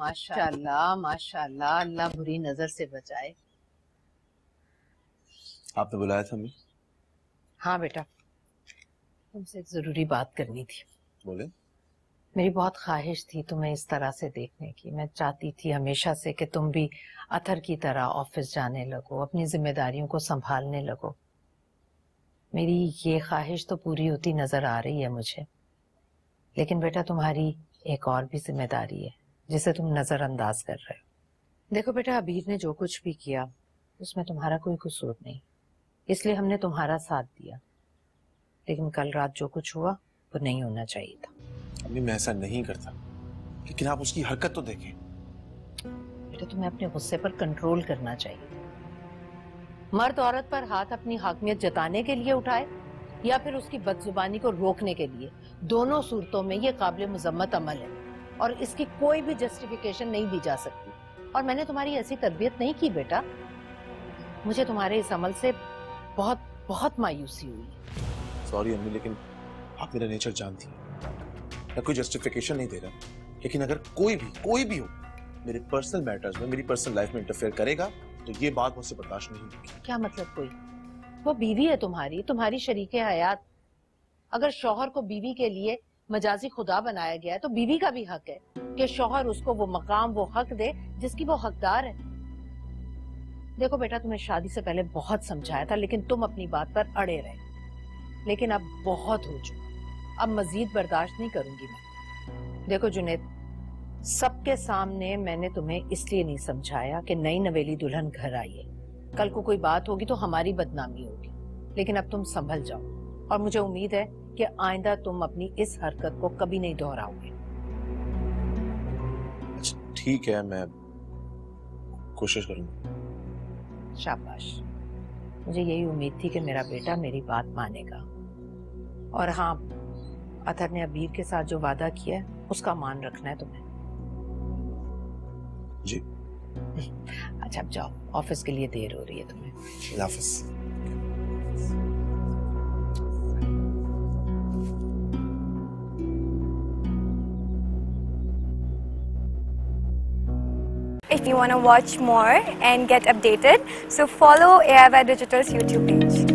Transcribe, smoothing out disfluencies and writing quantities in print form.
माशाल्लाह माशाल्लाह, अल्लाह बुरी नजर से बचाए। आपने बुलाया था हमें? हाँ बेटा, तुमसे एक जरूरी बात करनी थी। बोले। मेरी बहुत ख्वाहिश थी तुम्हें इस तरह से देखने की। मैं चाहती थी हमेशा से कि तुम भी अथर की तरह ऑफिस जाने लगो, अपनी जिम्मेदारियों को संभालने लगो। मेरी ये ख्वाहिश तो पूरी होती नजर आ रही है मुझे, लेकिन बेटा तुम्हारी एक और भी जिम्मेदारी है जिसे तुम नजरअंदाज कर रहे हो। देखो बेटा, अबीर ने जो कुछ भी किया उसमें तुम्हारा कोई कसूर नहीं, इसलिए हमने तुम्हारा साथ दिया, लेकिन कल रात जो कुछ हुआ वो नहीं होना चाहिए था। अम्मी मैं ऐसा नहीं करता, लेकिन आप उसकी हरकत तो देखें। बेटा तुम्हें अपने गुस्से पर कंट्रोल करना चाहिए। मर्द औरत पर हाथ अपनी हाकमियत जताने के लिए उठाए या फिर उसकी बदजुबानी को रोकने के लिए, दोनों सूरतों में ये काबिल मुजम्मत अमल है और इसकी कोई भी जस्टिफिकेशन नहीं दी जा सकती। और मैंने तुम्हारी ऐसी तरबियत नहीं की बेटा। मुझे तुम्हारे इस अमल से बहुत बहुत मायूसी हुई। सॉरी अम्मी, लेकिन आप मेरा नेचर जानती हैं। मैं कोई जस्टिफिकेशन नहीं दे रहा, लेकिन अगर कोई भी हो मेरे पर्सनल मैटर्स में, मेरी पर्सनल लाइफ में इंटरफेयर करेगा तो ये बात मुझसे बर्दाश्त नहीं होगी। क्या मतलब कोई? वो बीवी है तुम्हारी शरीके हयात। अगर शौहर को बीवी के लिए मजाजी खुदा बनाया गया है तो बीवी का भी हक है कि शौहर उसको वो मकाम, वो हक दे जिसकी वो हकदार है। देखो बेटा, तुम्हें शादी से पहले बहुत समझाया था, लेकिन तुम अपनी बात पर अड़े रहे। लेकिन अब बहुत हो चुका, अब मजीद बर्दाश्त नहीं करूंगी मैं। देखो जुनैद, सबके सामने मैंने तुम्हें इसलिए नहीं समझाया कि नई नवेली दुल्हन घर आई है, कल को कोई बात होगी तो हमारी बदनामी होगी। लेकिन अब तुम संभल जाओ और मुझे उम्मीद है कि आइंदा तुम अपनी इस हरकत को कभी नहीं दोहराओगे। अच्छा ठीक है, मैं कोशिश करूंगा। शाबाश, मुझे यही उम्मीद थी कि मेरा बेटा मेरी बात मानेगा। और हाँ, अतहर ने अबीर के साथ जो वादा किया है उसका मान रखना है तुम्हें। जी। अच्छा अब जाओ, ऑफिस के लिए देर हो रही है तुम्हें। हाफिज। If you want to watch more and get updated, so follow AIY Digital's YouTube page.